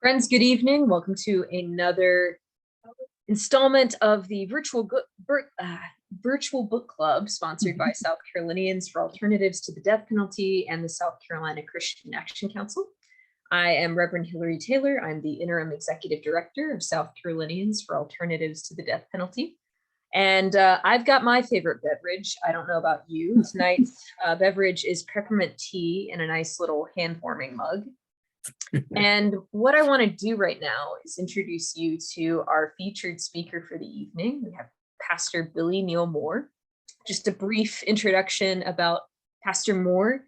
Friends, good evening. Welcome to another installment of the virtual book club sponsored by South Carolinians for Alternatives to the Death Penalty and the South Carolina Christian Action Council. I am Reverend Hillary Taylor. I'm the interim executive director of South Carolinians for Alternatives to the Death Penalty. And I've got my favorite beverage. I don't know about you. Tonight's beverage is peppermint tea in a nice little hand-warming mug. And what I want to do right now is introduce you to our featured speaker for the evening. We have Pastor Neal Moore. Just a brief introduction about Pastor Moore.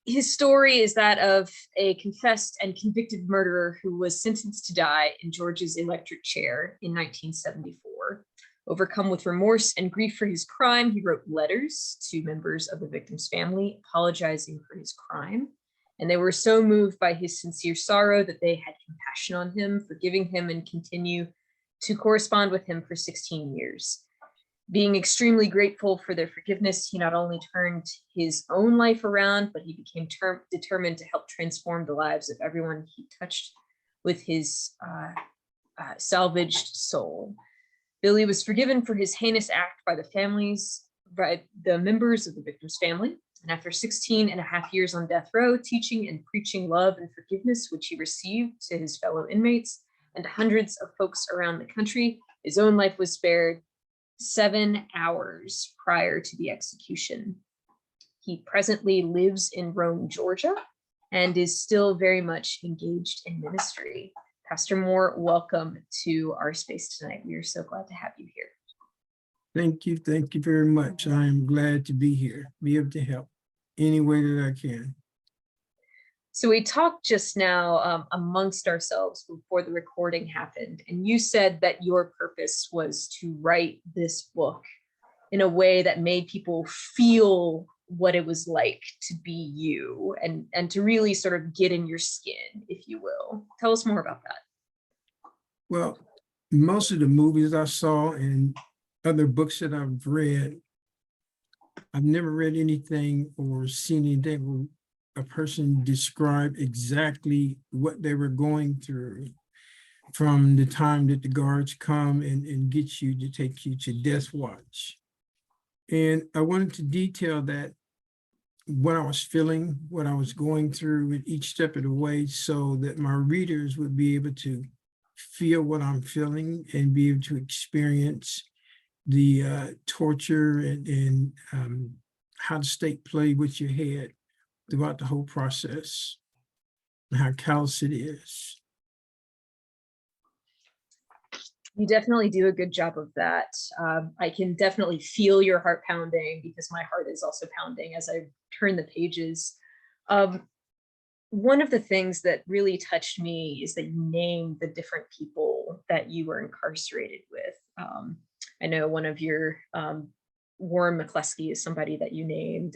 His story is that of a confessed and convicted murderer who was sentenced to die in Georgia's electric chair in 1974. Overcome with remorse and grief for his crime, he wrote letters to members of the victim's family apologizing for his crime. And they were so moved by his sincere sorrow that they had compassion on him, forgiving him, and continue to correspond with him for 16 years. Being extremely grateful for their forgiveness, he not only turned his own life around, but he became determined to help transform the lives of everyone he touched with his salvaged soul. Billy was forgiven for his heinous act by the members of the victim's family. And after 16 and a half years on death row, teaching and preaching love and forgiveness, which he received to his fellow inmates and to hundreds of folks around the country, his own life was spared 7 hours prior to the execution. He presently lives in Rome, Georgia, and is still very much engaged in ministry. Pastor Moore, welcome to our space tonight. We are so glad to have you here. Thank you very much. I am glad to be here, be able to help any way that I can. So we talked just now amongst ourselves before the recording happened, and you said that your purpose was to write this book in a way that made people feel what it was like to be you and to really sort of get in your skin, if you will. Tell us more about that. Well, most of the movies I saw and other books that I've read, I've never read anything or seen anything where a person described exactly what they were going through from the time that the guards come and get you to take you to death watch. And I wanted to detail that, what I was feeling, what I was going through with each step of the way, so that my readers would be able to feel what I'm feeling and be able to experience the torture and how the state played with your head throughout the whole process, and how callous it is. You definitely do a good job of that. I can definitely feel your heart pounding because my heart is also pounding as I turn the pages. One of the things that really touched me is that you named the different people that you were incarcerated with. I know one of your Warren McCluskey is somebody that you named,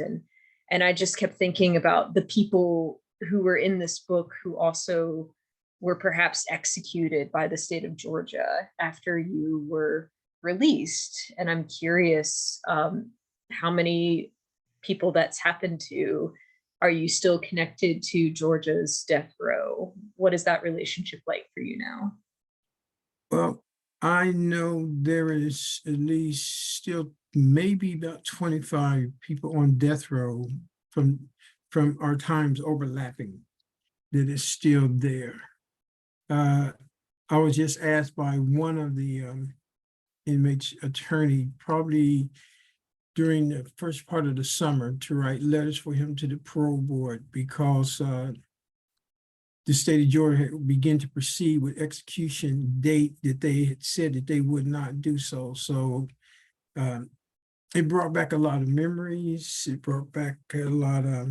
and I just kept thinking about the people who were in this book who also were perhaps executed by the state of Georgia after you were released. And I'm curious how many people that's happened to. Are you still connected to Georgia's death row? What is that relationship like for you now? Well, I know there is at least still maybe about 25 people on death row from our times overlapping that is still there. I was just asked by one of the inmates' attorney, probably during the first part of the summer, to write letters for him to the parole board, because the state of Georgia had begun to proceed with execution date that they had said that they would not do so. So it brought back a lot of memories. It brought back a lot of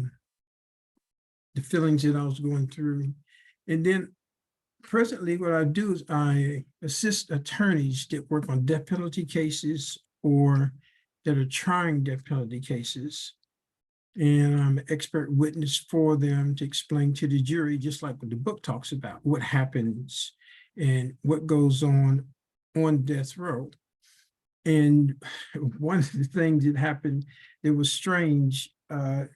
the feelings that I was going through. And then presently what I do is I assist attorneys that work on death penalty cases or that are trying death penalty cases. And I'm an expert witness for them to explain to the jury, just like what the book talks about, what happens and what goes on death row. And one of the things that happened that was strange, I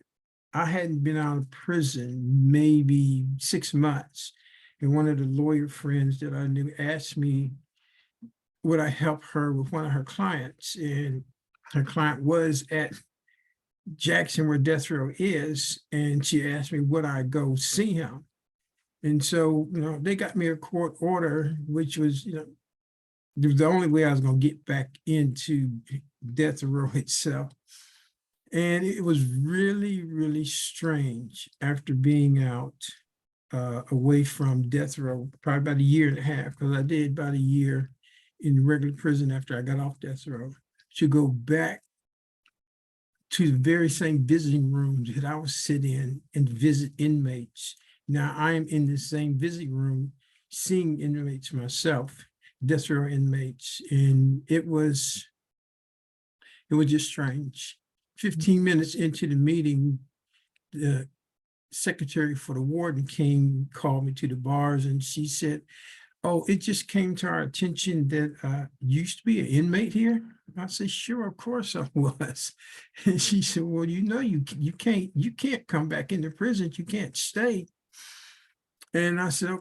hadn't been out of prison maybe 6 months, And one of the lawyer friends that I knew asked me, would I help her with one of her clients? And her client was at Jackson, where death row is, and she asked me, would I go see him? And so, they got me a court order, which was, the only way I was going to get back into death row itself. And it was really, really strange after being out away from death row, probably about a year and a half, because I did about a year in regular prison after I got off death row, to go back to the very same visiting rooms that I would sit in and visit inmates. Now I am in the same visiting room, seeing inmates myself, death row inmates, and it was just strange. 15 minutes into the meeting, the secretary for the warden called me to the bars, and she said, oh, it just came to our attention that you used to be an inmate here. I said, sure, of course I was. And she said, well, you can't come back into prison. You can't stay. And I said,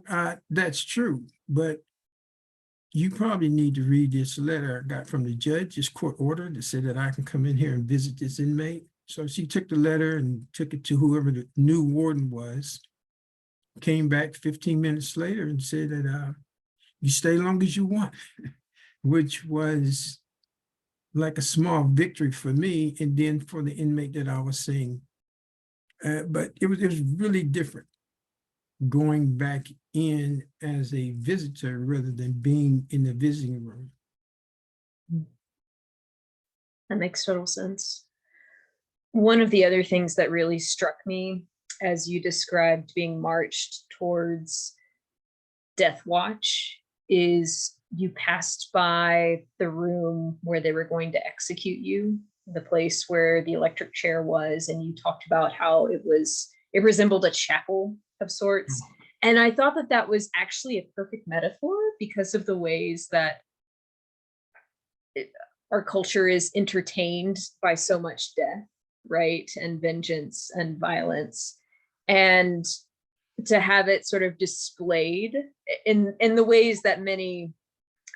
that's true, but you probably need to read this letter I got from the judge, this court order that said that I can come in here and visit this inmate. So she took the letter and took it to whoever the new warden was, came back 15 minutes later and said that you stay long as you want, which was like a small victory for me and then for the inmate that I was seeing. But it was really different going back in as a visitor rather than being in the visiting room. That makes total sense. One of the other things that really struck me as you described being marched towards Death Watch is you passed by the room where they were going to execute you, the place where the electric chair was, and you talked about how it resembled a chapel of sorts. And I thought that that was actually a perfect metaphor because of the ways that our culture is entertained by so much death, right? And vengeance and violence. And to have it sort of displayed in the ways that many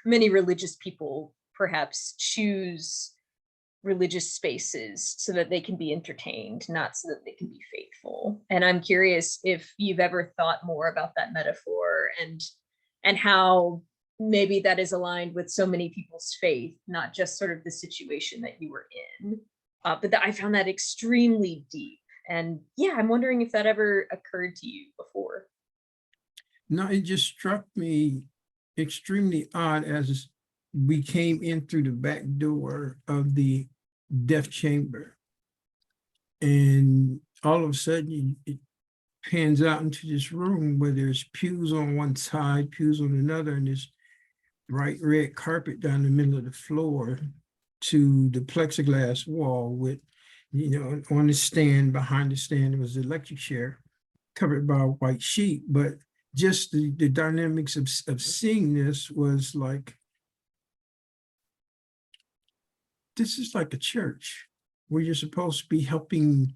religious people perhaps choose religious spaces so that they can be entertained, not so that they can be faithful. And I'm curious if you've ever thought more about that metaphor and how maybe that is aligned with so many people's faith, not just sort of the situation that you were in. But I found that extremely deep. And yeah, I'm wondering if that ever occurred to you before. No, it just struck me extremely odd as we came in through the back door of the death chamber. And all of a sudden it pans out into this room where there's pews on one side, pews on another, and this bright red carpet down the middle of the floor to the plexiglass wall with, on the stand, behind the stand, there was the electric chair covered by a white sheet. But just the dynamics of seeing this was like, this is like a church where you're supposed to be helping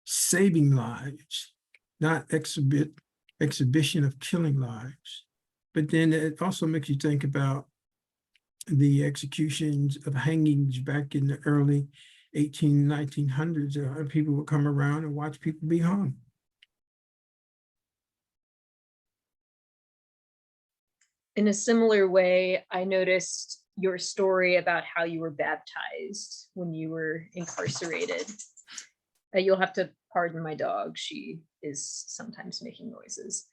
saving lives, not exhibition of killing lives. But then it also makes you think about the executions of hangings back in the early 1900s. People would come around and watch people be hung. In a similar way, I noticed your story about how you were baptized when you were incarcerated. You'll have to pardon my dog. She is sometimes making noises.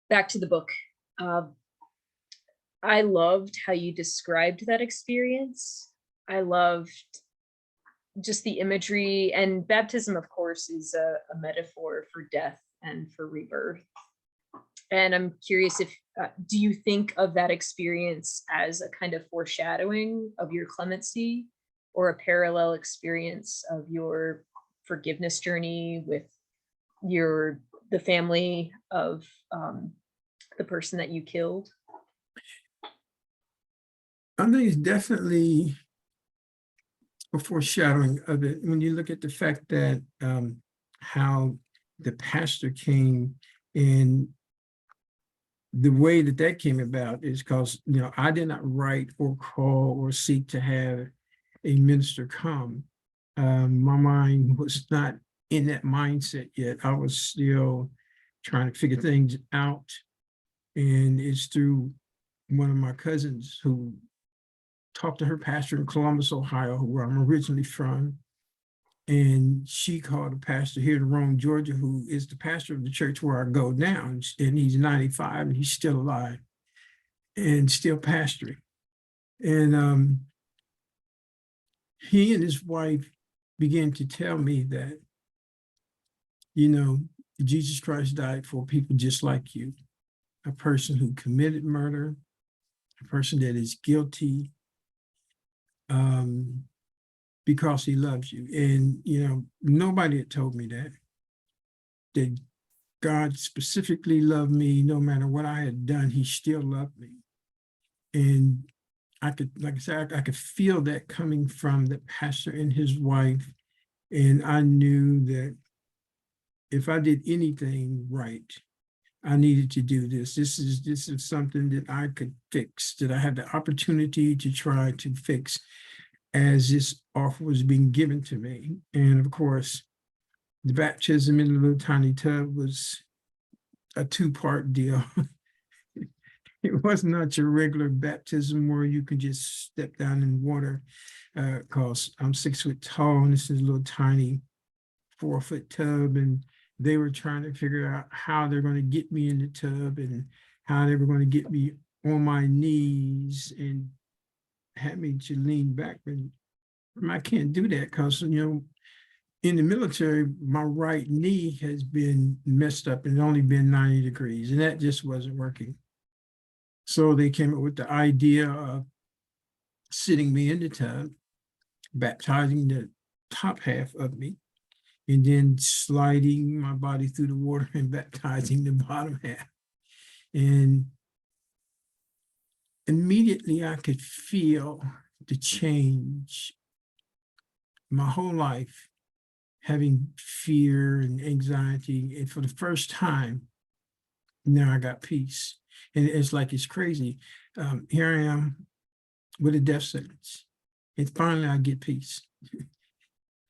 Back to the book. I loved how you described that experience. I loved just the imagery, and baptism, of course, is a metaphor for death and for rebirth. And I'm curious if, do you think of that experience as a kind of foreshadowing of your clemency or a parallel experience of your forgiveness journey with the family of the person that you killed? I think it's definitely a foreshadowing of it. When you look at the fact that how the pastor came and the way that that came about is because, I did not write or call or seek to have a minister come. My mind was not in that mindset yet. I was still trying to figure things out. And it's through one of my cousins who talked to her pastor in Columbus, Ohio, where I'm originally from. And she called a pastor here in Rome, Georgia, who is the pastor of the church where I go now. And he's 95 and he's still alive and still pastoring. And he and his wife began to tell me that, Jesus Christ died for people just like you, a person who committed murder, a person that is guilty, because he loves you. And, nobody had told me that God specifically loved me. No matter what I had done, he still loved me. And I could, like I said, I could feel that coming from the pastor and his wife. And I knew that if I did anything right, I needed to do this. This is something that I could fix, that I had the opportunity to try to fix as this offer was being given to me. And of course, the baptism in the little tiny tub was a two-part deal. It was not your regular baptism where you could just step down in water, because I'm 6 foot tall and this is a little tiny 4-foot tub. And they were trying to figure out how they're going to get me in the tub and how they were going to get me on my knees and had me to lean back. And I can't do that because, in the military, my right knee has been messed up and only been 90 degrees, and that just wasn't working. So they came up with the idea of sitting me in the tub, baptizing the top half of me, and then sliding my body through the water and baptizing the bottom half. And immediately I could feel the change. My whole life, having fear and anxiety, and for the first time, now I got peace. And it's like, it's crazy. Here I am with a death sentence. And finally I get peace.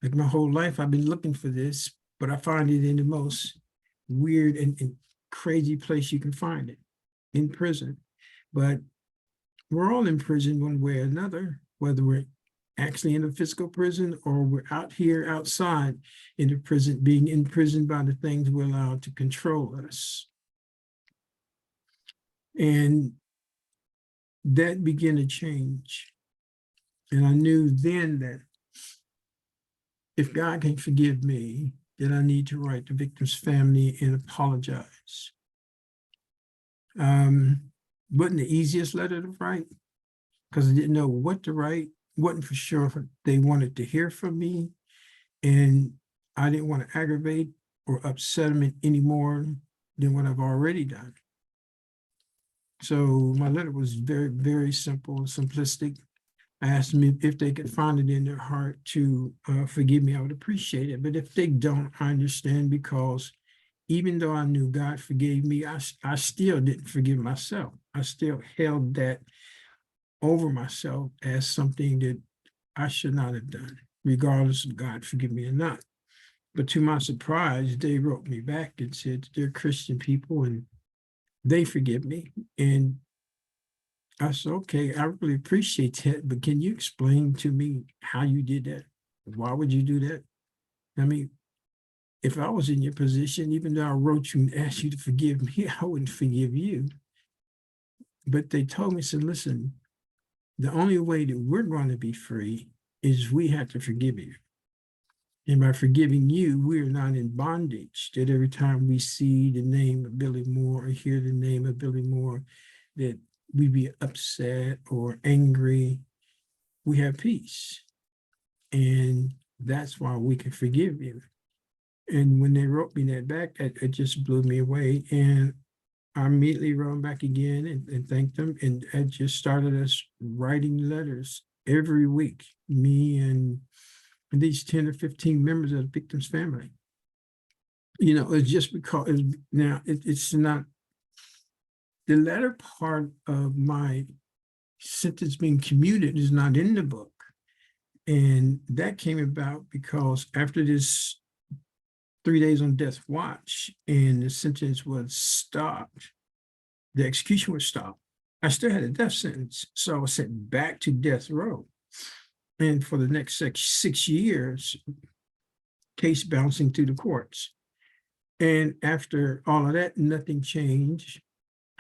Like my whole life, I've been looking for this, but I find it in the most weird and crazy place you can find it, in prison. But we're all in prison one way or another, whether we're actually in a physical prison or we're out here outside in the prison, being imprisoned by the things we're allowed to control us. And that began to change. And I knew then that if God can forgive me, then I need to write the victim's family and apologize. Wasn't the easiest letter to write because I didn't know what to write. Wasn't for sure if they wanted to hear from me, and I didn't want to aggravate or upset them any more than what I've already done. So my letter was very, very simple, simplistic. I asked them if they could find it in their heart to forgive me. I would appreciate it. But if they don't, I understand, because even though I knew God forgave me, I still didn't forgive myself. I still held that over myself as something that I should not have done, regardless of God forgive me or not. But to my surprise, they wrote me back and said they're Christian people and they forgive me. And I said, okay, I really appreciate that, but can you explain to me how you did that? Why would you do that? I mean, if I was in your position, even though I wrote you and asked you to forgive me, I wouldn't forgive you. But they told me, said, listen, the only way that we're going to be free is we have to forgive you. And by forgiving you, we are not in bondage, that every time we see the name of Billy Moore or hear the name of Billy Moore, that we be upset or angry. We have peace. And that's why we can forgive you. And when they wrote me that back, it just blew me away. And I immediately wrote them back again and thanked them. And I just started us writing letters every week, me and these 10 or 15 members of the victim's family. It's just because it's not The latter part of my sentence being commuted is not in the book. And that came about because after this 3 days on death watch and the sentence was stopped, the execution was stopped, I still had a death sentence. So I was sent back to death row. And for the next 6 years, case bouncing through the courts. And after all of that, nothing changed.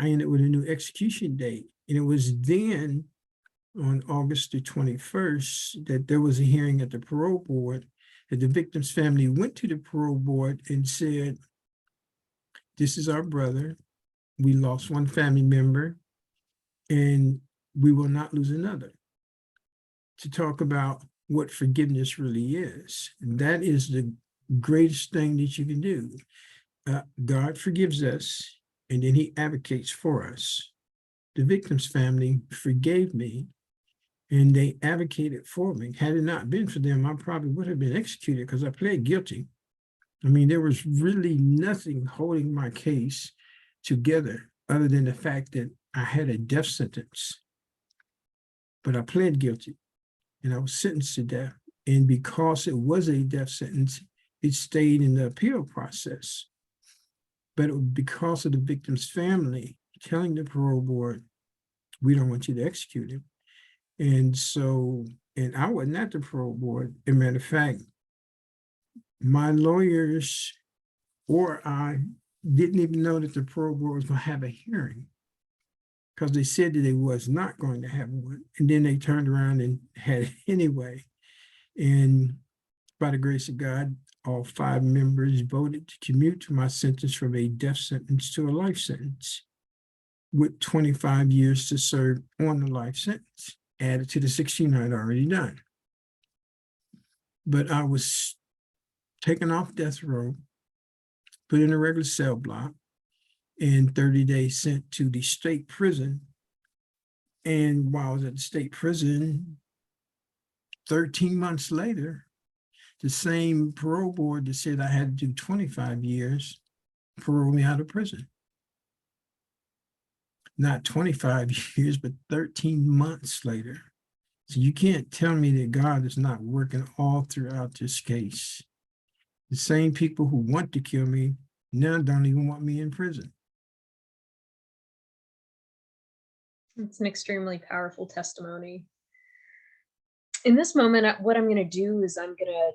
I ended with a new execution date. And it was then on August the 21st that there was a hearing at the parole board, that the victim's family went to the parole board and said, this is our brother. We lost one family member and we will not lose another. To talk about what forgiveness really is. And that is the greatest thing that you can do. God forgives us, and then he advocates for us. The victim's family forgave me, and they advocated for me. Had it not been for them, I probably would have been executed because I pled guilty. I mean, there was really nothing holding my case together other than the fact that I had a death sentence. But I pled guilty, and I was sentenced to death. And because it was a death sentence, it stayed in the appeal process. But it was because of the victim's family telling the parole board, we don't want you to execute him. And so, and I wasn't at the parole board. As a matter of fact, my lawyers or I didn't even know that the parole board was going to have a hearing, because they said that they was not going to have one. And then they turned around and had it anyway. And by the grace of God, all 5 members voted to commute my sentence from a death sentence to a life sentence, with 25 years to serve on the life sentence, added to the 16 I'd already done. But I was taken off death row, put in a regular cell block, and 30 days sent to the state prison. And while I was at the state prison, 13 months later, the same parole board that said I had to do 25 years paroled me out of prison. Not 25 years, but 13 months later. So you can't tell me that God is not working all throughout this case. The same people who want to kill me now don't even want me in prison. It's an extremely powerful testimony. In this moment, what I'm going to do is I'm going to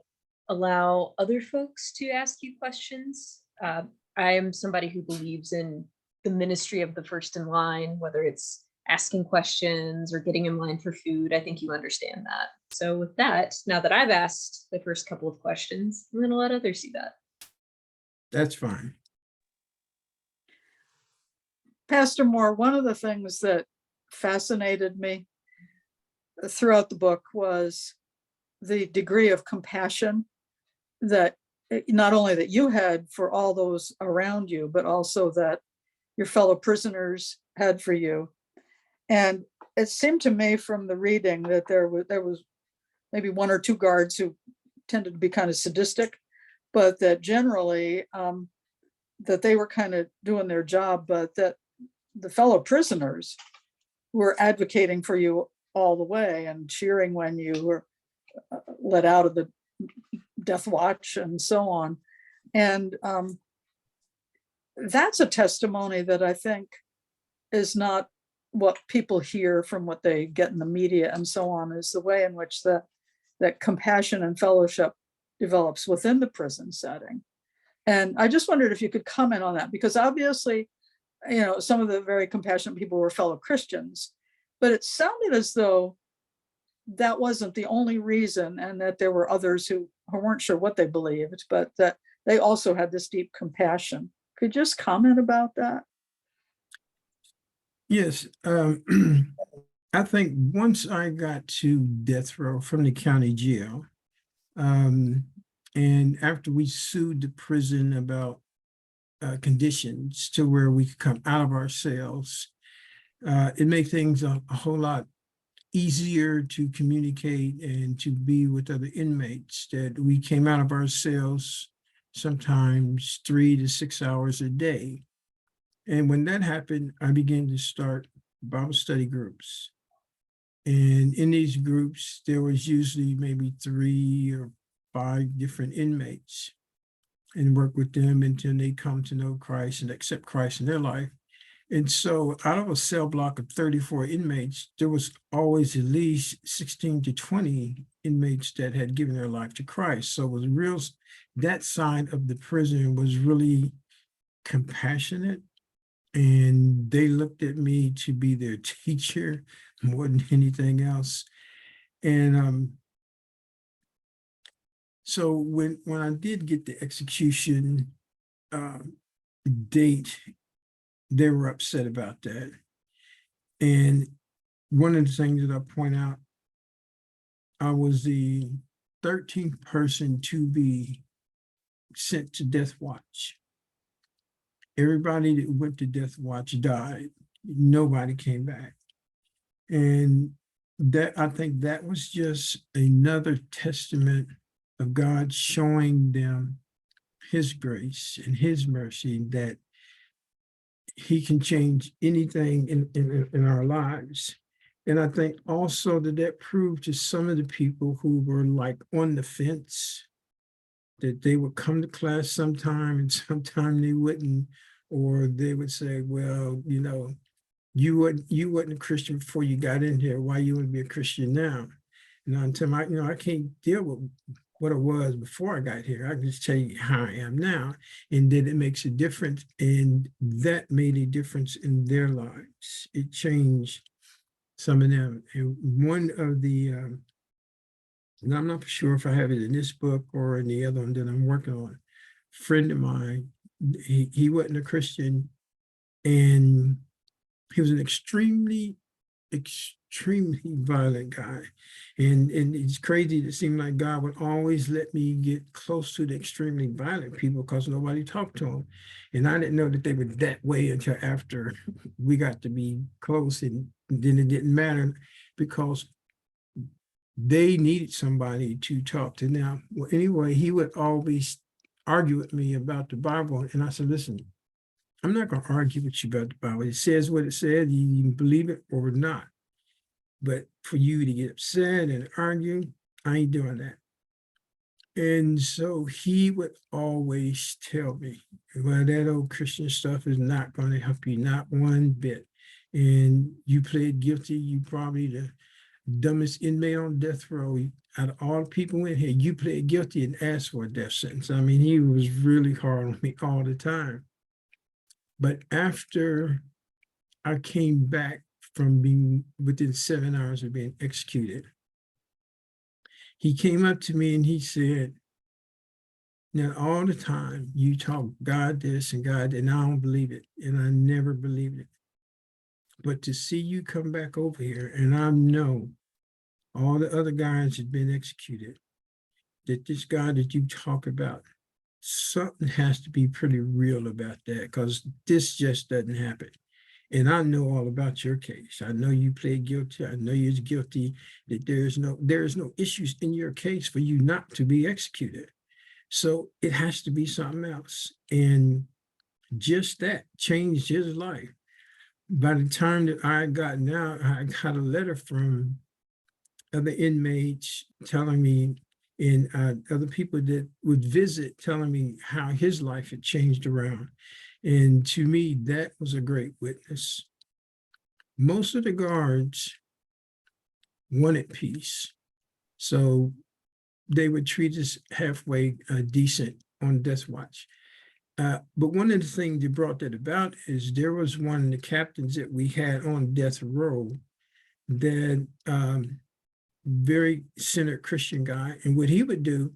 allow other folks to ask you questions. I am somebody who believes in the ministry of the first in line, whether it's asking questions or getting in line for food. I think you understand that. So with that, now that I've asked the first couple of questions, I'm going to let others see that. That's fine. Pastor Moore, one of the things that fascinated me throughout the book was the degree of compassion that not only that you had for all those around you, but also that your fellow prisoners had for you. And it seemed to me from the reading that there was maybe 1 or 2 guards who tended to be kind of sadistic, but that generally that they were kind of doing their job, but that the fellow prisoners were advocating for you all the way and cheering when you were let out of the death watch and so on. And that's a testimony that I think is not what people hear from what they get in the media and so on, is the way in which that compassion and fellowship develops within the prison setting. And I just wondered if you could comment on that, because obviously, you know, some of the very compassionate people were fellow Christians, but it sounded as though that wasn't the only reason, and that there were others who weren't sure what they believed, but that they also had this deep compassion. Could you just comment about that? Yes. I think once I got to death row from the county jail, and after we sued the prison about conditions to where we could come out of our cells, it made things a whole lot easier to communicate and to be with other inmates, that we came out of our cells sometimes 3 to 6 hours a day. And when that happened, I began to start Bible study groups. And in these groups, there was usually maybe 3 or 5 different inmates, and work with them until they come to know Christ and accept Christ in their life. And so out of a cell block of 34 inmates, there was always at least 16 to 20 inmates that had given their life to Christ. So it was real, that side of the prison was really compassionate. And they looked at me to be their teacher more than anything else. And so when I did get the execution date, they were upset about that. And one of the things that I point out, I was the 13th person to be sent to Death Watch. Everybody that went to Death Watch died. Nobody came back. And that, I think that was just another testament of God showing them his grace and his mercy, that he can change anything in our lives. And I think also that proved to some of the people who were like on the fence, that they would come to class sometime and sometime they wouldn't, or they would say, well, you know, you wasn't a Christian before you got in here. Why you want to be a Christian now? And until I can't deal with what it was before I got here. I can just tell you how I am now, and that it makes a difference. And that made a difference in their lives. It changed some of them. And one of the, and I'm not sure if I have it in this book or in the other one that I'm working on, a friend of mine, he wasn't a Christian, and he was an extremely violent guy. And it's crazy. It seemed like God would always let me get close to the extremely violent people because nobody talked to them. And I didn't know that they were that way until after we got to be close. And then it didn't matter because they needed somebody to talk to. Now, well, anyway, he would always argue with me about the Bible. And I said, listen, I'm not going to argue with you about the Bible. It says what it said. You can believe it or not. But for you to get upset and argue, I ain't doing that. And so he would always tell me, well, that old Christian stuff is not going to help you, not one bit. And you plead guilty. You probably the dumbest inmate on death row. Out of all the people in here, you plead guilty and asked for a death sentence. I mean, he was really hard on me all the time. But after I came back from being within 7 hours of being executed, he came up to me and he said, now all the time you talk God this and God that, and I don't believe it. And I never believed it. But to see you come back over here, and I know all the other guys had been executed, that this God that you talk about, something has to be pretty real about that, because this just doesn't happen. And I know all about your case. I know you pled guilty. I know you're guilty, that there is no issues in your case for you not to be executed. So it has to be something else. And just that changed his life. By the time that I got out, I got a letter from other inmates telling me, and other people that would visit telling me how his life had changed around. And to me, that was a great witness. Most of the guards wanted peace, so they would treat us halfway decent on death watch. But one of the things that brought that about is there was one of the captains that we had on death row that very centered Christian guy. And what he would do,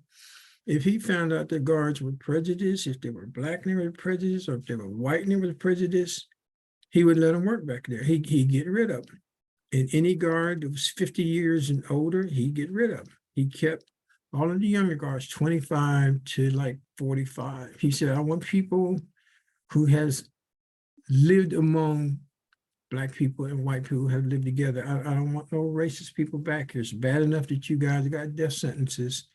if he found out the guards were prejudiced, if they were black and they were prejudiced, or if they were white and they were prejudiced, he would let them work back there. He'd get rid of them. And any guard that was 50 years and older, he'd get rid of them. He kept all of the younger guards, 25 to like 45. He said, I want people who has lived among Black people and white people who have lived together. I don't want no racist people back here. It's bad enough that you guys got death sentences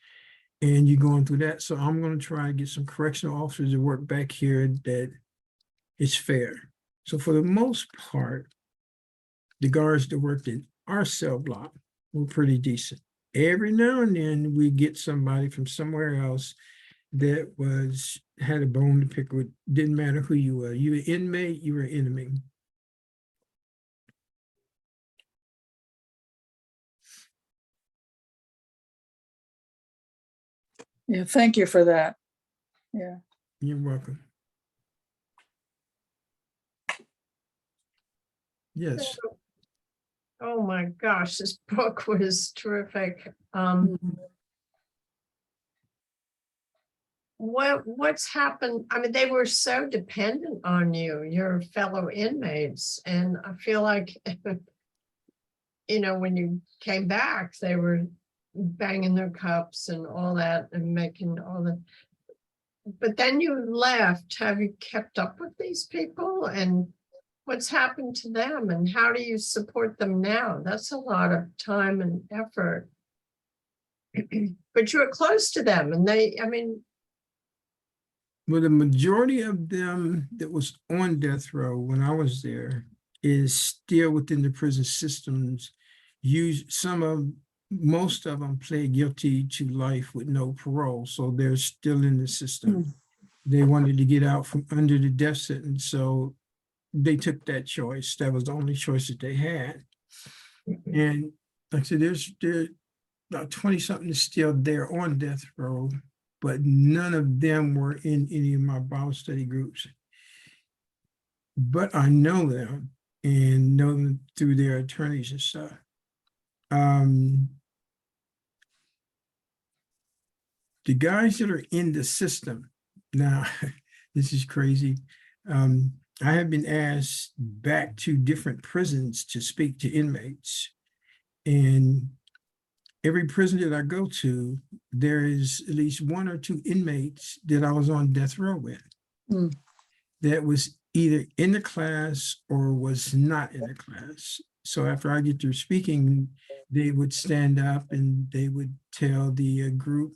and you're going through that. So I'm going to try to get some correctional officers to work back here that is fair. So for the most part, the guards that worked in our cell block were pretty decent. Every now and then we get somebody from somewhere else that had a bone to pick with. Didn't matter who you were. You were inmate, you were enemy. Yeah, thank you for that. Yeah. You're welcome. Yes. Oh my gosh, this book was terrific. What's happened? I mean, they were so dependent on you, your fellow inmates, and I feel like, you know, when you came back, they were banging their cups and all that and making all the. But then you left. Have you kept up with these people, and what's happened to them, and how do you support them now? That's a lot of time and effort. But you were close to them, and I mean. Well, the majority of them that was on death row when I was there is still within the prison systems. Most of them pled guilty to life with no parole, so they're still in the system. They wanted to get out from under the death sentence, so they took that choice. That was the only choice that they had. And like I said, there's about 20-something still there on death row, but none of them were in any of my Bible study groups. But I know them and know them through their attorneys and stuff. The guys that are in the system, now, this is crazy. I have been asked back to different prisons to speak to inmates. And every prison that I go to, there is at least one or two inmates that I was on death row with. That was either in the class or was not in the class. So after I get through speaking, they would stand up and they would tell the group,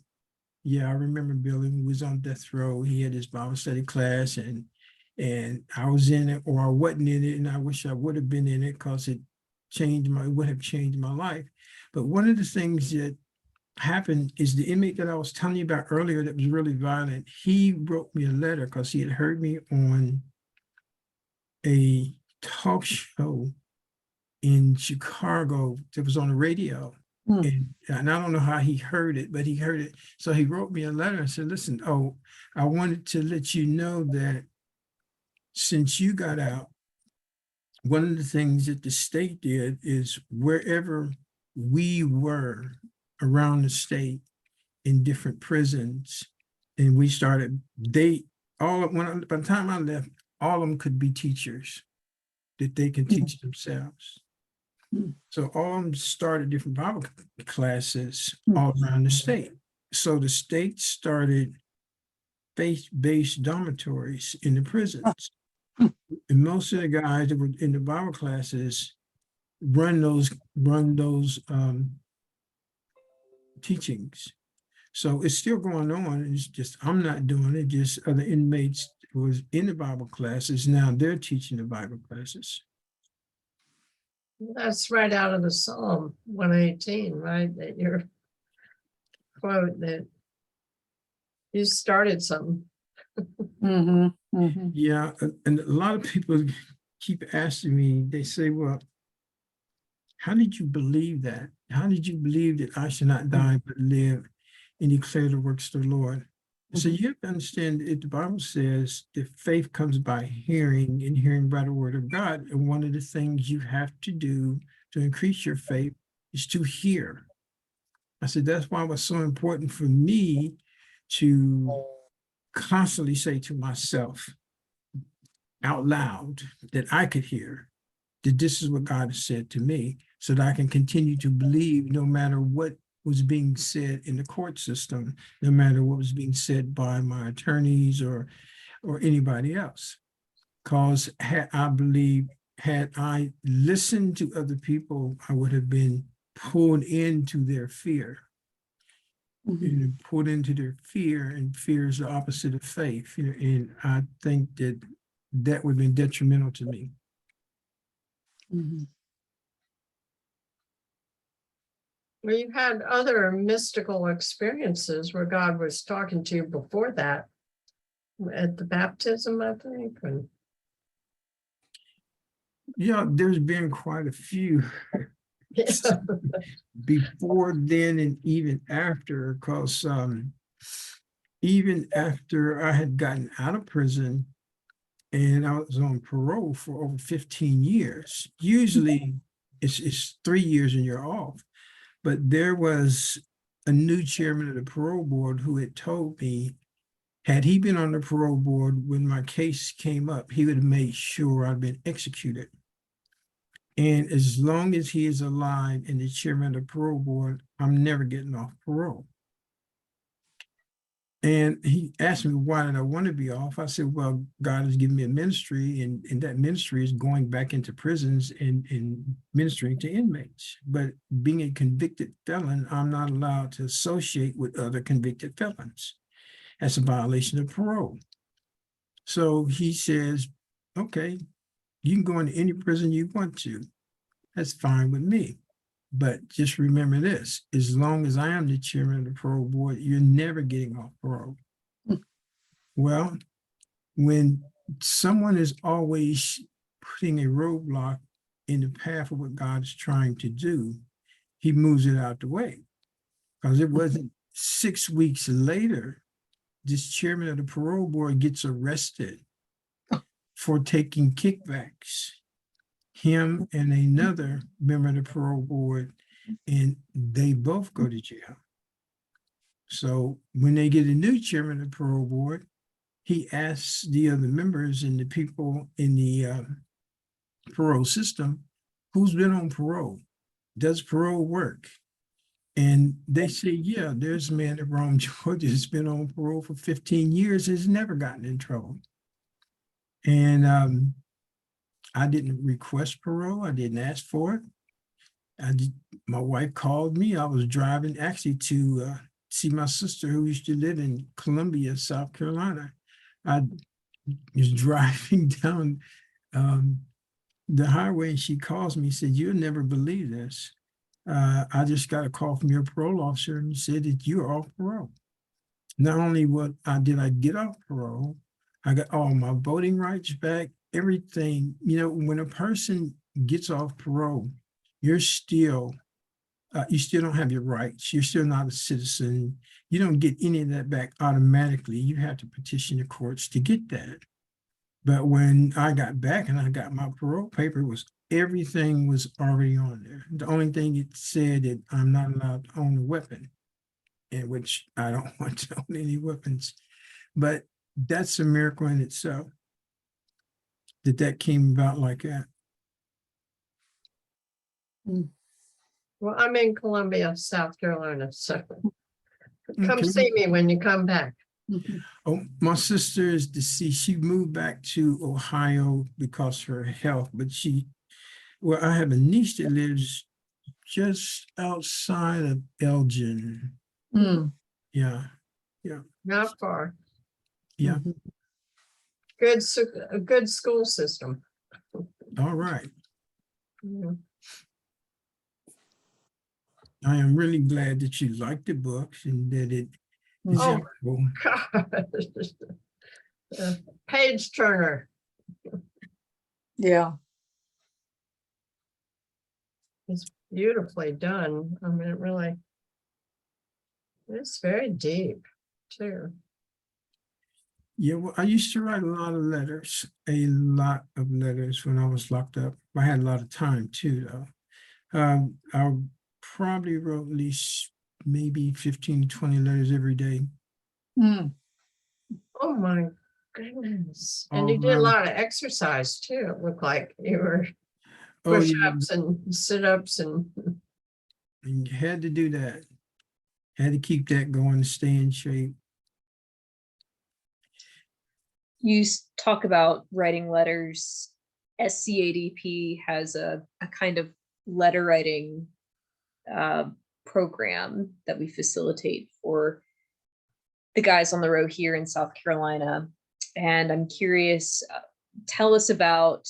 yeah, I remember Billy was on death row. He had his Bible study class and I was in it, or I wasn't in it, and I wish I would have been in it because it would have changed my life. But one of the things that happened is the inmate that I was telling you about earlier that was really violent, he wrote me a letter because he had heard me on a talk show in Chicago that was on the radio. And I don't know how he heard it, but he heard it. So he wrote me a letter and said, listen, I wanted to let you know that since you got out, one of the things that the state did is wherever we were around the state in different prisons, and we started, by the time I left, all of them could be teachers, that they can teach themselves. So all of them started different Bible classes all around the state. So the state started faith-based dormitories in the prisons. And most of the guys that were in the Bible classes run those teachings. So it's still going on. It's just I'm not doing it. Just other inmates who was in the Bible classes, now they're teaching the Bible classes. That's right out of the Psalm 118, right? That your quote that you started something. Yeah, and a lot of people keep asking me, they say, well, how did you believe that? How did you believe that I should not die but live and declare the works of the Lord? So you have to understand that the Bible says that faith comes by hearing and hearing by the word of God. And one of the things you have to do to increase your faith is to hear. I said, that's why it was so important for me to constantly say to myself out loud that I could hear that this is what God has said to me, so that I can continue to believe no matter what was being said in the court system, no matter what was being said by my attorneys or anybody else. Because had I listened to other people, I would have been pulled into their fear. Pulled into their fear, and fear is the opposite of faith. And I think that that would have been detrimental to me. Well, you had other mystical experiences where God was talking to you before that, at the baptism, I think. And Yeah, there's been quite a few before then and even after, because even after I had gotten out of prison and I was on parole for over 15 years, usually it's 3 years and you're off. But there was a new chairman of the parole board who had told me, had he been on the parole board when my case came up, he would have made sure I'd been executed. And as long as he is alive and the chairman of the parole board, I'm never getting off parole. And he asked me, why did I want to be off? I said, well, God has given me a ministry, and that ministry is going back into prisons and ministering to inmates. But being a convicted felon, I'm not allowed to associate with other convicted felons. That's a violation of parole. So he says, okay, you can go into any prison you want to. That's fine with me. But just remember this, as long as I am the chairman of the parole board, you're never getting off parole. Well, when someone is always putting a roadblock in the path of what God is trying to do, he moves it out the way. Because it wasn't 6 weeks later, this chairman of the parole board gets arrested for taking kickbacks. Him and another member of the parole board, and they both go to jail. So when they get a new chairman of the parole board, he asks the other members and the people in the parole system, who's been on parole? Does parole work? And they say, yeah, there's a man at Rome, Georgia, that's been on parole for 15 years, has never gotten in trouble. And I didn't request parole. I didn't ask for it. My wife called me. I was driving actually to see my sister who used to live in Columbia, South Carolina. I was driving down the highway and she calls me and said, you'll never believe this. I just got a call from your parole officer and he said that you're off parole. Not only did I get off parole, I got all my voting rights back, everything. You know, when a person gets off parole, you still don't have your rights. You're still not a citizen. You don't get any of that back automatically. You have to petition the courts to get that. But when I got back and I got my parole paper, everything was already on there. The only thing it said that I'm not allowed to own a weapon, in which I don't want to own any weapons. But that's a miracle in itself that came about like that. well, I'm in Columbia, South Carolina, so come Okay. see me when you come back. Oh, my sister is deceased. She moved back to Ohio because of her health, but I have a niece that lives just outside of Elgin. Yeah, Not far. yeah. A good school system. All right. Yeah. I am really glad that you liked the books and that it is Oh. helpful. God. Page turner. Yeah. It's beautifully done. I mean, it's very deep too. Yeah, well, I used to write a lot of letters when I was locked up. I had a lot of time too, though. I probably wrote at least maybe 15 to 20 letters every day. Oh my goodness. And you did a lot of exercise too. It looked like you were push-ups and sit-ups and you had to do that. Had to keep that going to stay in shape. You talk about writing letters. SCADP has a kind of letter writing program that we facilitate for the guys on the row here in South Carolina. And I'm curious, tell us about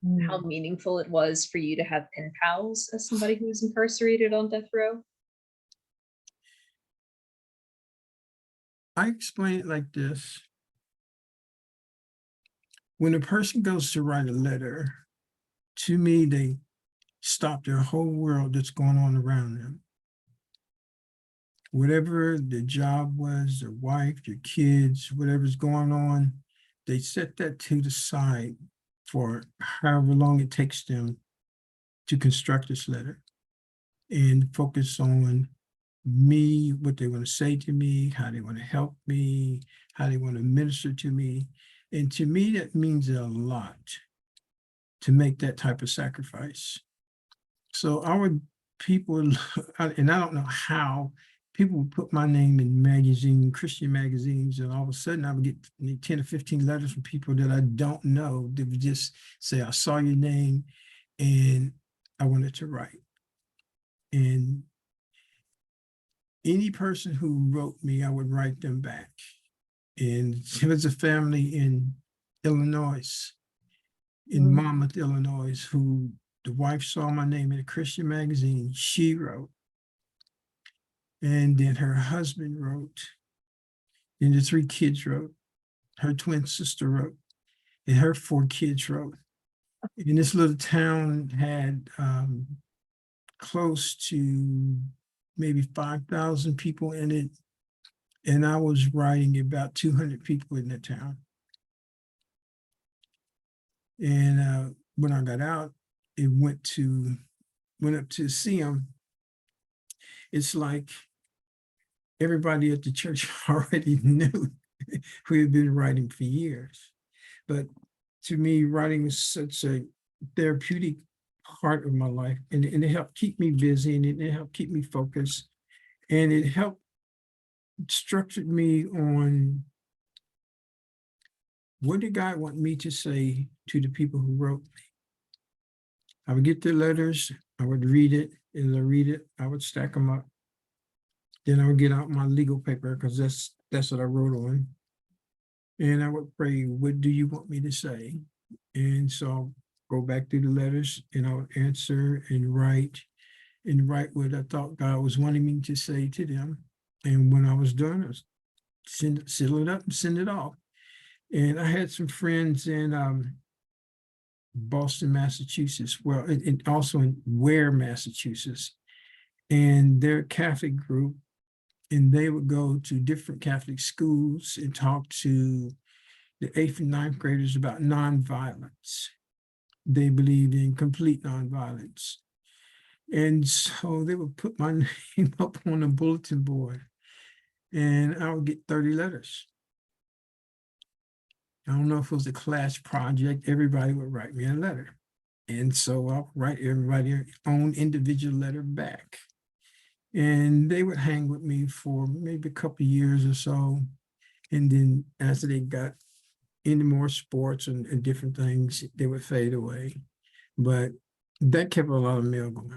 Mm. how meaningful it was for you to have pen pals as somebody who was incarcerated on death row? I explain it like this. When a person goes to write a letter, to me, they stop their whole world that's going on around them. Whatever the job was, their wife, their kids, whatever's going on, they set that to the side for however long it takes them to construct this letter and focus on me, what they want to say to me, how they want to help me, how they want to minister to me. And to me, that means a lot to make that type of sacrifice. So our people, and I don't know how, people would put my name in Christian magazines, and all of a sudden I would get 10 or 15 letters from people that I don't know that would just say, I saw your name and I wanted to write. And any person who wrote me, I would write them back. And there was a family in Illinois, in Mm. Monmouth, Illinois, who the wife saw my name in a Christian magazine. She wrote. And then her husband wrote. And the 3 kids wrote. Her twin sister wrote. And her 4 kids wrote. And this little town had close to maybe 5,000 people in it. And I was writing about 200 people in the town. And when I got out, it went up to see him. It's like everybody at the church already knew we had been writing for years. But to me, writing was such a therapeutic part of my life, and it helped keep me busy, and it helped keep me focused, and it helped structured me on what did God want me to say to the people who wrote me. I would get the letters, I would read it. As I read it, I would stack them up. Then I would get out my legal paper, because that's what I wrote on. And I would pray, what do you want me to say? And so I'll go back through the letters and I would answer and write what I thought God was wanting me to say to them. And when I was done, I was seal it up and send it off. And I had some friends in Boston, Massachusetts, well, and also in Ware, Massachusetts, and they're a Catholic group, and they would go to different Catholic schools and talk to the 8th and 9th graders about nonviolence. They believed in complete nonviolence. And so they would put my name up on a bulletin board, and I would get 30 letters. I don't know if it was a class project, everybody would write me a letter. And so I'll write everybody their own individual letter back. And they would hang with me for maybe a couple of years or so. And then as they got into more sports and different things, they would fade away. But that kept a lot of mail going.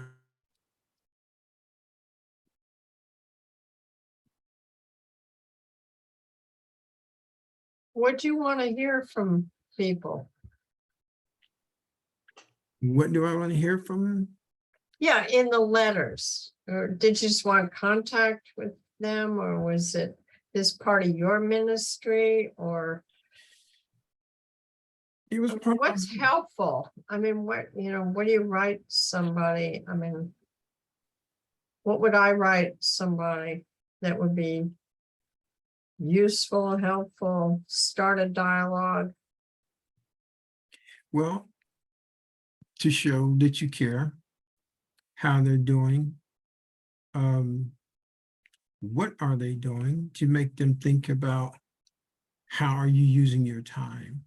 What do you want to hear from people? What do I want to hear from them? Yeah, in the letters. Or did you just want contact with them, or was it this part of your ministry, or It was what's helpful? I mean, what do you write somebody? I mean, what would I write somebody that would be useful, helpful, start a dialogue? well, to show that you care, how they're doing, what are they doing, to make them think about how are you using your time?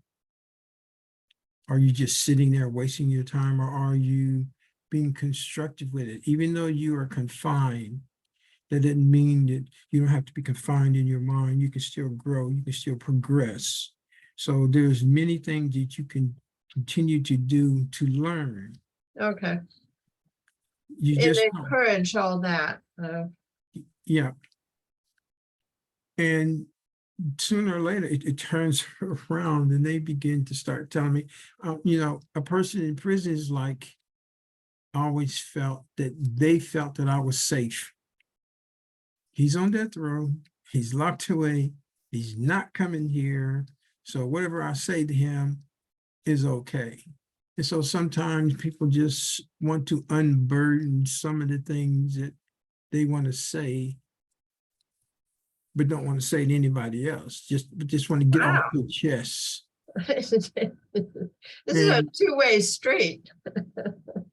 Are you just sitting there wasting your time, or are you being constructive with it? Even though you are confined, that doesn't mean that you don't have to be confined in your mind. You can still grow, you can still progress. So there's many things that you can continue to do to learn. Okay, You and just encourage all that. yeah. And sooner or later, it turns around and they begin to start telling me, a person in prison is like, always felt that they felt that I was safe. He's on death row. He's locked away. He's not coming here. So whatever I say to him is okay. And so sometimes people just want to unburden some of the things that they want to say, but don't want to say to anybody else. Just want to get off Wow. their chest. This is a And two-way street.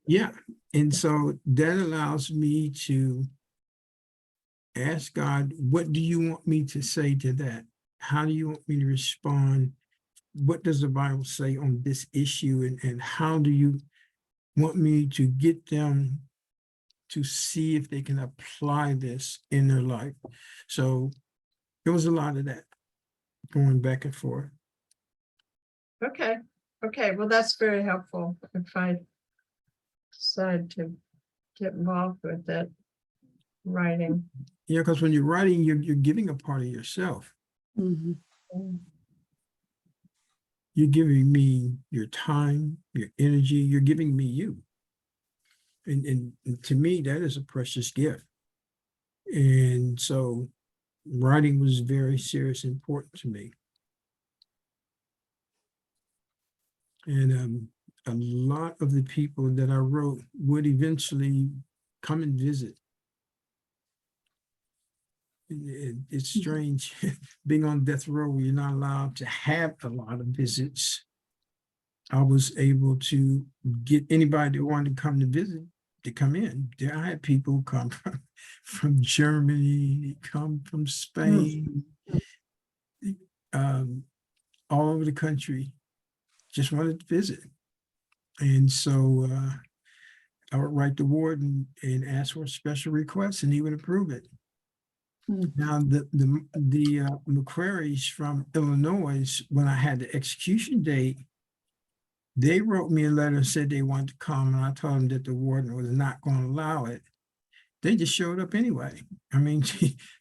yeah, and so that allows me to ask God, what do you want me to say to that? How do you want me to respond? What does the Bible say on this issue? And how do you want me to get them to see if they can apply this in their life? So there was a lot of that going back and forth. Okay, well, that's very helpful if I decide to get involved with that writing. Yeah, because when you're writing, you're giving a part of yourself. Mhm. You're giving me your time, your energy, you're giving me you. And to me, that is a precious gift. And so writing was very serious, important to me. And a lot of the people that I wrote would eventually come and visit. It's strange being on death row where you're not allowed to have a lot of visits. I was able to get anybody that wanted to come to visit to come in. I had people come from Germany, come from Spain, all over the country, just wanted to visit. And so I would write the warden and ask for a special request, and he would approve it. Now, the McQuarries from Illinois, when I had the execution date, they wrote me a letter and said they wanted to come, and I told them that the warden was not going to allow it. They just showed up anyway. I mean,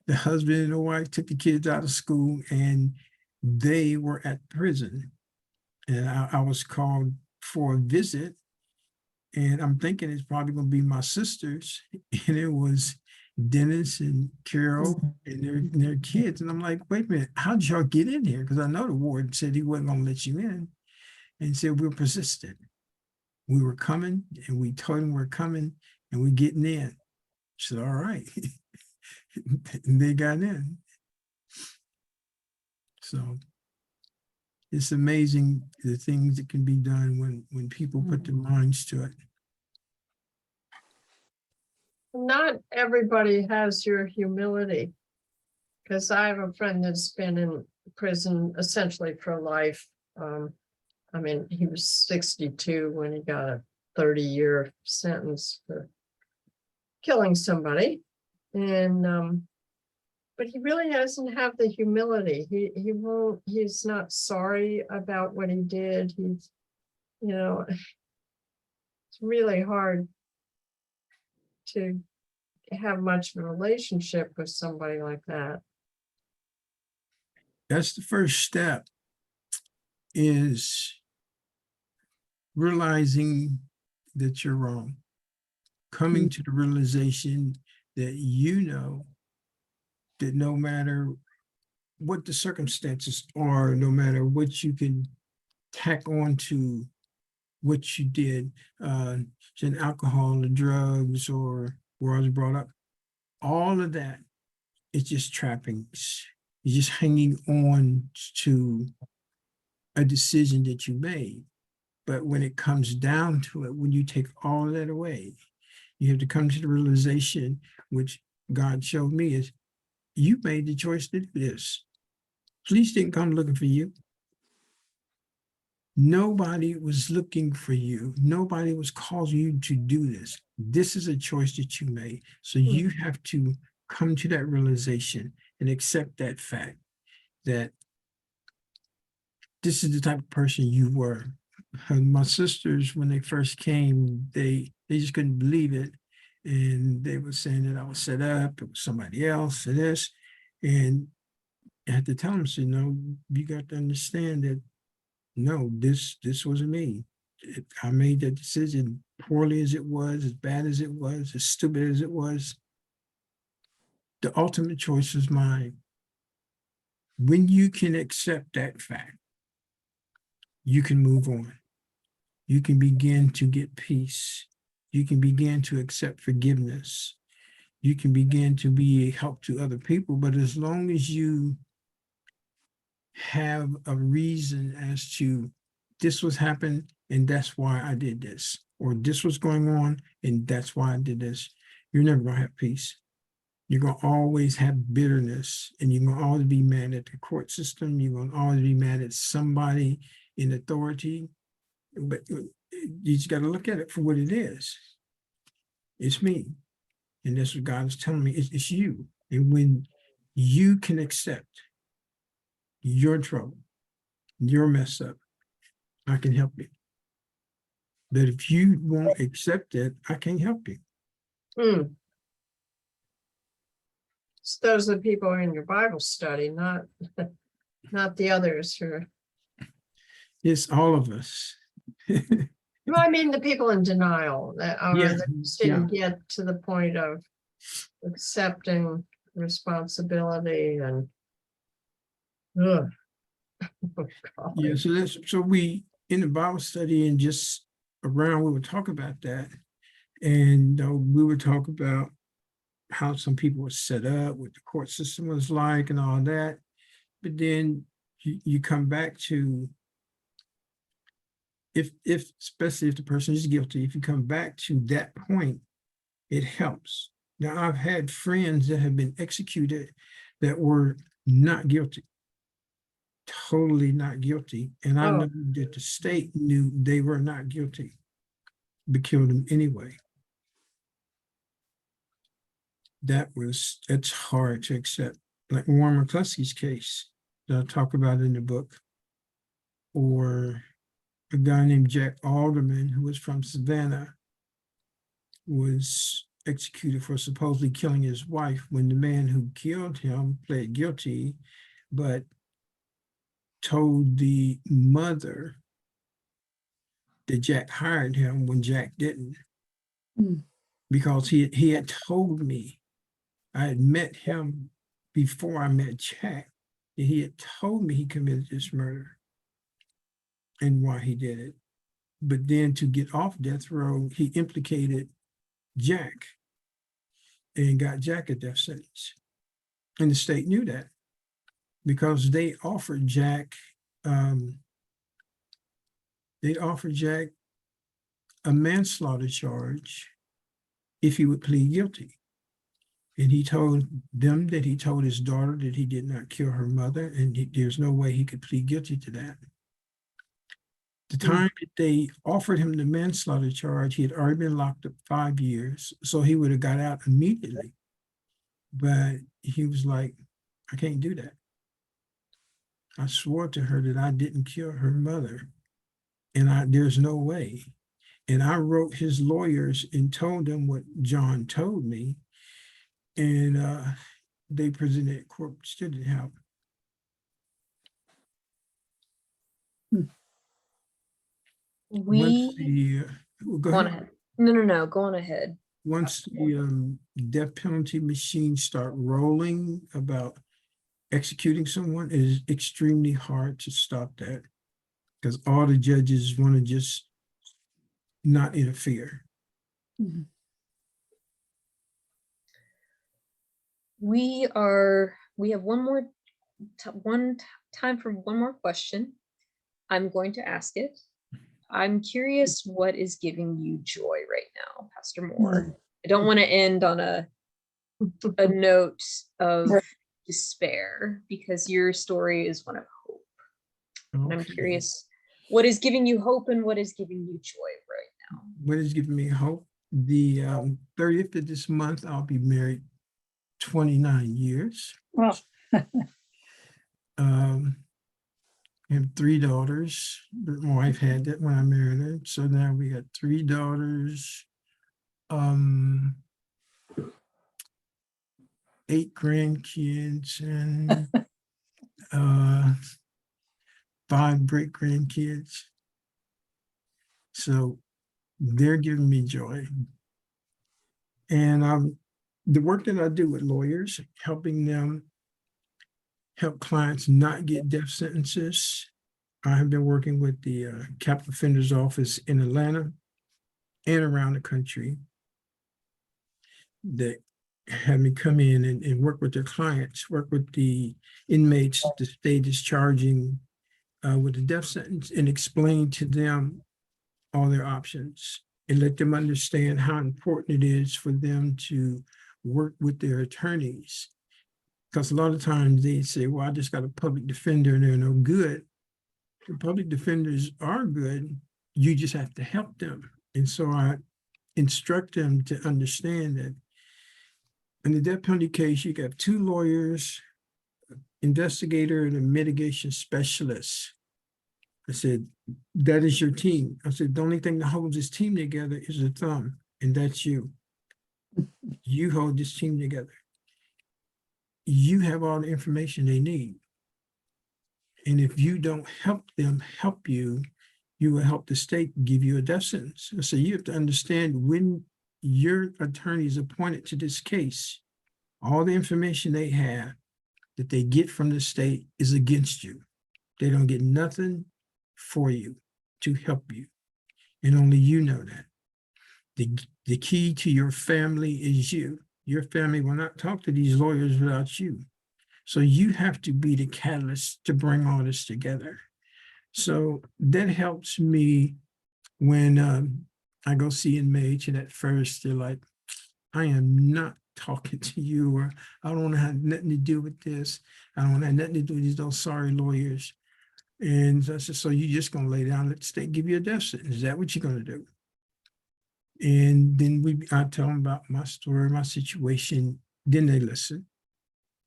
the husband and the wife took the kids out of school, and they were at prison. And I was called for a visit, and I'm thinking it's probably going to be my sisters, and it was Dennis and Carol and their kids. And I'm like, wait a minute, how did y'all get in here? Because I know the warden said he wasn't going to let you in. And he said, we're persistent. We were coming, and we told him we're coming, and we're getting in. I said, all right. And they got in. So it's amazing the things that can be done when people put their minds to it. Not everybody has your humility. Because I have a friend that's been in prison essentially for life. I mean, he was 62 when he got a 30-year sentence for killing somebody. And but he really doesn't have the humility. He's not sorry about what he did. It's really hard to have much of a relationship with somebody like that. That's the first step, is realizing that you're wrong, coming to the realization that that no matter what the circumstances are, no matter what you can tack on to what you did, in alcohol or drugs or where I was brought up, all of that is just trappings. You're just hanging on to a decision that you made. But when it comes down to it, when you take all of that away, you have to come to the realization, which God showed me, is you made the choice to do this. Police didn't come looking for you. Nobody was looking for you. Nobody was causing you to do this. This is a choice that you made. So you have to come to that realization and accept that fact that this is the type of person you were. My sisters, when they first came, they just couldn't believe it. And they were saying that I was set up, it was somebody else for this. And I had to tell him, say, no, you got to understand that, no, this wasn't me. I made that decision, poorly as it was, as bad as it was, as stupid as it was. The ultimate choice was mine. When you can accept that fact, you can move on. You can begin to get peace. You can begin to accept forgiveness. You can begin to be a help to other people. But as long as you have a reason as to this was happened and that's why I did this, or this was going on and that's why I did this, you're never going to have peace. You're going to always have bitterness, and you're going to always be mad at the court system. You're going to always be mad at somebody in authority. But you just got to look at it for what it is. It's me. And that's what God is telling me. It's you. And when you can accept your trouble, your mess up, I can help you. But if you won't accept it, I can't help you. So those are the people in your Bible study, not the others who are, It's all of us. well, I mean, the people in denial that are Yeah, that just didn't get to the point of accepting responsibility and ugh. Oh, Yeah, golly. so we in the Bible study and just around we would talk about that, and we would talk about how some people were set up, what the court system was like, and all that. But then you come back to if especially if the person is guilty, if you come back to that point, it helps. Now I've had friends that have been executed that were not guilty. Totally not guilty. And I Oh. know that the state knew they were not guilty, but killed them anyway. It's hard to accept. Like Warren McCluskey's case that I talk about in the book, or a guy named Jack Alderman, who was from Savannah, was executed for supposedly killing his wife when the man who killed him pled guilty, but told the mother that Jack hired him when Jack didn't. Because he had told me, I had met him before I met Jack, and he had told me he committed this murder and why he did it. But then to get off death row, he implicated Jack and got Jack a death sentence. And the state knew that because they offered Jack a manslaughter charge if he would plead guilty. And he told them that he told his daughter that he did not kill her mother, and there's no way he could plead guilty to that. The time that they offered him the manslaughter charge, he had already been locked up 5 years, so he would have got out immediately. But he was like, I can't do that. I swore to her that I didn't kill her mother, and there's no way. And I wrote his lawyers and told them what John told me, and they presented court, still didn't help. Go on ahead. No, go on ahead. Once the death penalty machines start rolling about executing someone, it is extremely hard to stop that because all the judges want to just not interfere. We have one time for one more question. I'm going to ask it. I'm curious what is giving you joy right now, Pastor Moore. I don't want to end on a note of despair because your story is one of hope. And I'm curious what is giving you hope and what is giving you joy right now. What is giving me hope? The 30th of this month, I'll be married 29 years. Wow. I have 3 daughters. My wife had that when I married her. So now we got 3 daughters, 8 grandkids, and 5 great grandkids. So they're giving me joy. And the work that I do with lawyers, helping them help clients not get death sentences. I have been working with the Capital Offenders Office in Atlanta and around the country that have me come in and work with their clients, work with the inmates that the state is charging with the death sentence, and explain to them all their options and let them understand how important it is for them to work with their attorneys. Because a lot of times they say, well, I just got a public defender and they're no good. The public defenders are good. You just have to help them. And so I instruct them to understand that in the death penalty case, you got 2 lawyers, investigator, and a mitigation specialist. I said, that is your team. I said, the only thing that holds this team together is a thumb, and that's you. You hold this team together. You have all the information they need. And if you don't help them help you, you will help the state give you a death sentence. So you have to understand when your attorney is appointed to this case, all the information they have that they get from the state is against you. They don't get nothing for you to help you. And only you know that. The key to your family is you. Your family will not talk to these lawyers without you. So you have to be the catalyst to bring all this together. So that helps me when I go see inmates, and at first they're like, I am not talking to you, or I don't want to have nothing to do with this. I don't want to have nothing to do with those sorry lawyers. And I said, so you just going to lay down, let the state give you a death sentence. Is that what you're going to do? And then I tell them about my story, my situation. Then they listen.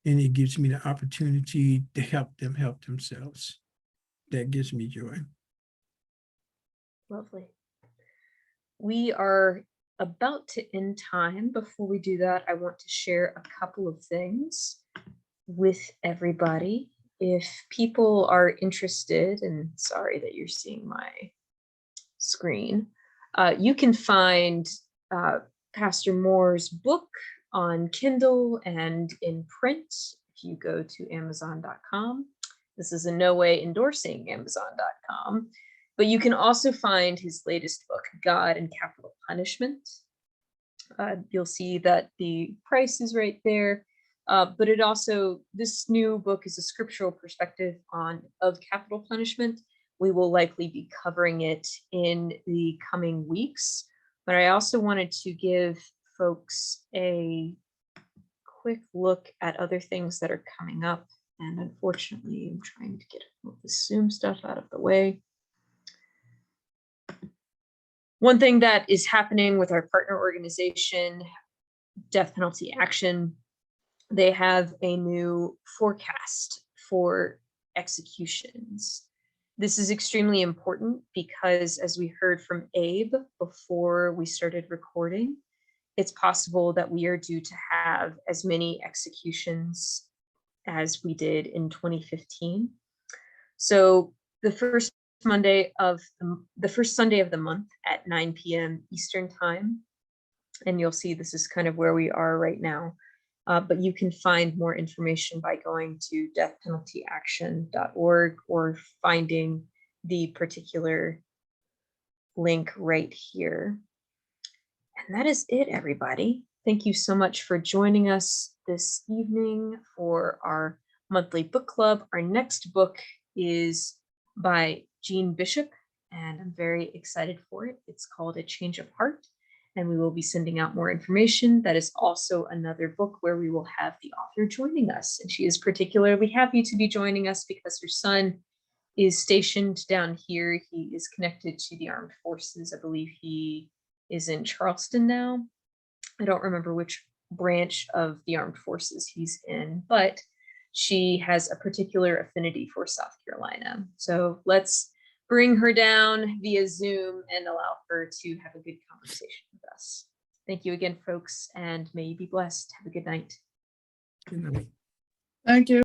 And it gives me the opportunity to help them help themselves. That gives me joy. Lovely. We are about to end time. Before we do that, I want to share a couple of things with everybody. If people are interested, and sorry that you're seeing my screen, you can find Pastor Moore's book on Kindle and in print if you go to Amazon.com. This is in no way endorsing Amazon.com, but you can also find his latest book, God and Capital Punishment. You'll see that the price is right there, but it also, this new book is a scriptural perspective of capital punishment. We will likely be covering it in the coming weeks, but I also wanted to give folks a quick look at other things that are coming up. And unfortunately, I'm trying to get the Zoom stuff out of the way. One thing that is happening with our partner organization, Death Penalty Action, they have a new forecast for executions. This is extremely important because, as we heard from Abe before we started recording, it's possible that we are due to have as many executions as we did in 2015. So the first Sunday of the month at 9 p.m. Eastern time, and you'll see this is kind of where we are right now. But you can find more information by going to deathpenaltyaction.org or finding the particular link right here. And that is it, everybody. Thank you so much for joining us this evening for our monthly book club. Our next book is by Jean Bishop, and I'm very excited for it. It's called A Change of Heart, and we will be sending out more information. That is also another book where we will have the author joining us, and she is particularly happy to be joining us because her son is stationed down here. He is connected to the armed forces. I believe he is in Charleston now. I don't remember which branch of the armed forces he's in, but she has a particular affinity for South Carolina. So let's bring her down via Zoom and allow her to have a good conversation with us. Thank you again, folks, and may you be blessed. Have a good night. Good night. Thank you.